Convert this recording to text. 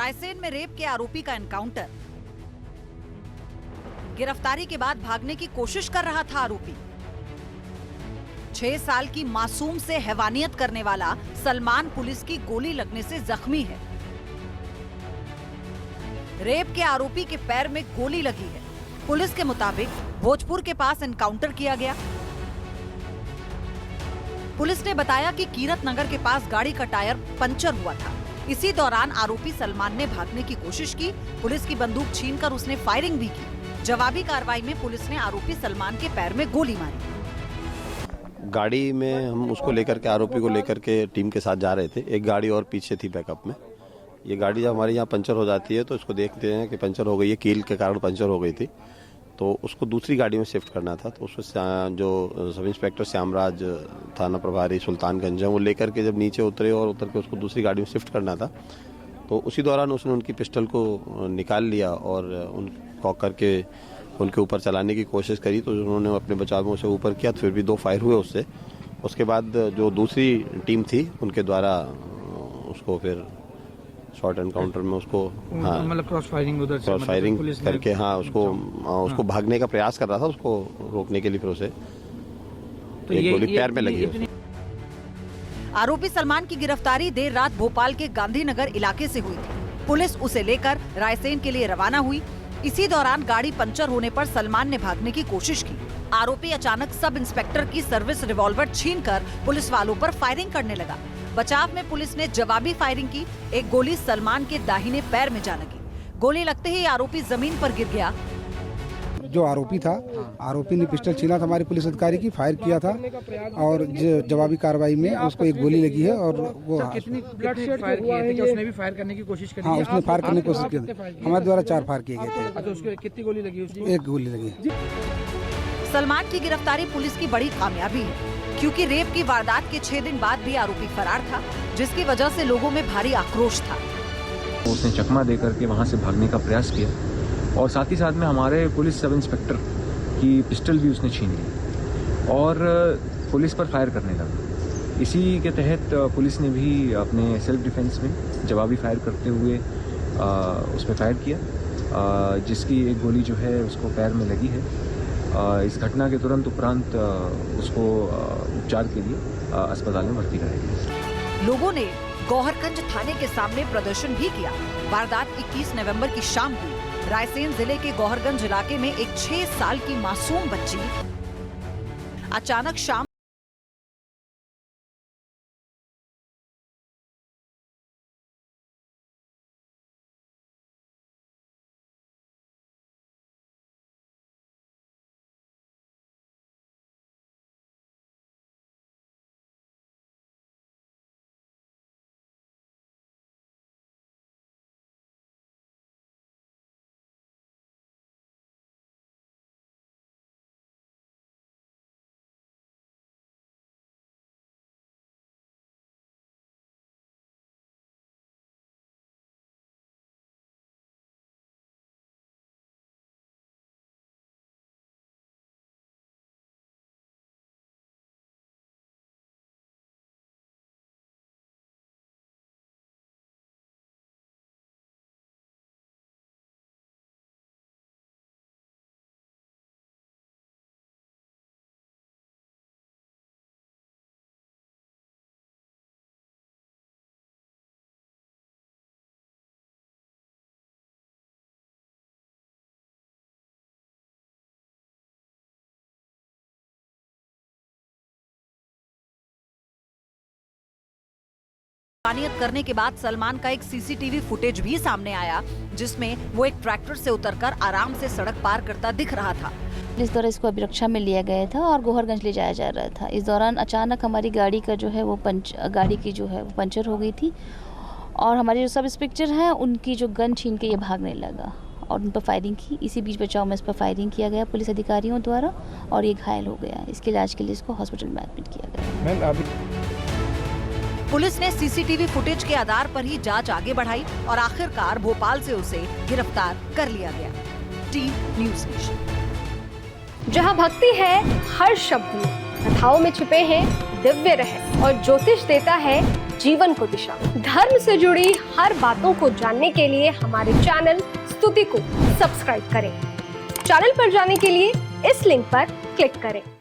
रायसेन में रेप के आरोपी का एनकाउंटर। गिरफ्तारी के बाद भागने की कोशिश कर रहा था आरोपी। 6 साल की मासूम से हैवानियत करने वाला सलमान पुलिस की गोली लगने से जख्मी है। रेप के आरोपी के पैर में गोली लगी है। पुलिस के मुताबिक भोजपुर के पास एनकाउंटर किया गया। पुलिस ने बताया कि कीरत नगर के पास गाड़ी का टायर पंचर हुआ था। इसी दौरान आरोपी सलमान ने भागने की कोशिश की। पुलिस की बंदूक छीनकर उसने फायरिंग भी की। जवाबी कार्रवाई में पुलिस ने आरोपी सलमान के पैर में गोली मारी। गाड़ी में हम उसको लेकर के, आरोपी को लेकर के टीम के साथ जा रहे थे। एक गाड़ी और पीछे थी बैकअप में। ये गाड़ी जब हमारे यहाँ पंचर हो जाती है तो इसको देखते हैं कि पंचर हो गई है, कील के कारण पंचर हो गई थी, तो उसको दूसरी गाड़ी में शिफ्ट करना था। तो उसको जो सब इंस्पेक्टर श्यामराज, थाना प्रभारी सुल्तानगंज है, वो लेकर के जब नीचे उतरे और उतर के उसको दूसरी गाड़ी में शिफ्ट करना था, तो उसी दौरान उसने उनकी पिस्टल को निकाल लिया और उनको करके उनके ऊपर चलाने की कोशिश करी। तो उन्होंने अपने बचाव में उसे ऊपर किया, तो फिर भी 2 फायर हुए उससे। उसके बाद जो दूसरी टीम थी उनके द्वारा उसको फिर शॉर्ट एनकाउंटर में उसको मतलब क्रॉस फायरिंग करके उसको भागने का प्रयास कर रहा था, उसको रोकने के लिए फिर उसे तो एक गोली पैर में लगी। आरोपी सलमान की गिरफ्तारी देर रात भोपाल के गांधीनगर इलाके से हुई थी। पुलिस उसे लेकर रायसेन के लिए रवाना हुई। इसी दौरान गाड़ी पंचर होने पर सलमान ने भागने की कोशिश की। आरोपी अचानक सब इंस्पेक्टर की सर्विस रिवॉल्वर छीनकर पुलिस वालों पर फायरिंग करने लगा। बचाव में पुलिस ने जवाबी फायरिंग की। एक गोली सलमान के दाहिने पैर में जा लगी। गोली लगते ही आरोपी जमीन पर गिर गया। जो आरोपी था, आरोपी ने पिस्टल छीना था हमारे पुलिस अधिकारी की, फायर किया था और जवाबी कार्रवाई में उसको एक गोली लगी है। और वो कितनी ब्लड शेड फायर किए थे? क्या उसने भी फायर करने की कोशिश करी? हाँ, उसने फायर करने की कोशिश की। हमारे द्वारा 4 फायर किए गए थे। अच्छा, उसको कितनी गोली लगी? उसको 1 गोली लगी। सलमान की गिरफ्तारी पुलिस की बड़ी कामयाबी है, क्योंकि रेप की वारदात के 6 दिन बाद भी आरोपी फरार था, जिसकी वजह से लोगों में भारी आक्रोश था। उसने चकमा देकर के वहां से भागने का प्रयास किया और साथ ही साथ में हमारे पुलिस सब इंस्पेक्टर की पिस्टल भी उसने छीन ली और पुलिस पर फायर करने लगा। इसी के तहत पुलिस ने भी अपने सेल्फ डिफेंस में जवाबी फायर करते हुए उस पर फायर किया, जिसकी एक गोली जो है उसको पैर में लगी है। इस घटना के तुरंत उपरांत उसको उपचार के लिए अस्पताल में भर्ती कराया गया। लोगों ने गौहरगंज थाने के सामने प्रदर्शन भी किया। वारदात 21 नवंबर की शाम हुई। रायसेन जिले के गौहरगंज इलाके में एक 6 साल की मासूम बच्ची अचानक शाम हैवानियत करने के बाद सलमान का एक सीसीटीवी फुटेज भी सामने आया, जिसमें वो एक ट्रैक्टर से उतरकर आराम से सड़क पार करता दिख रहा था। इस दौरान इसको अभिरक्षा में लिया गया था और गौहरगंज ले जाया जा रहा था। इस दौरान अचानक हमारी गाड़ी का जो है वो गाड़ी की जो है वो पंचर हो गई थी और हमारे जो सब इंस्पेक्टर हैं उनकी जो गन छीन के ये भागने लगा और उन पर फायरिंग की। इसी बीच बचाव में इस पर फायरिंग किया गया पुलिस अधिकारियों द्वारा और ये घायल हो गया। इसके इलाज के लिए इसको हॉस्पिटल में एडमिट किया गया। पुलिस ने सीसीटीवी फुटेज के आधार पर ही जांच आगे बढ़ाई और आखिरकार भोपाल से उसे गिरफ्तार कर लिया गया। Team news nation. जहां भक्ति है हर शब्द में, कथाओं में छुपे हैं दिव्य रहस्य और ज्योतिष देता है जीवन को दिशा। धर्म से जुड़ी हर बातों को जानने के लिए हमारे चैनल स्तुति को सब्सक्राइब करें। चैनल पर जाने के लिए इस लिंक पर क्लिक करें।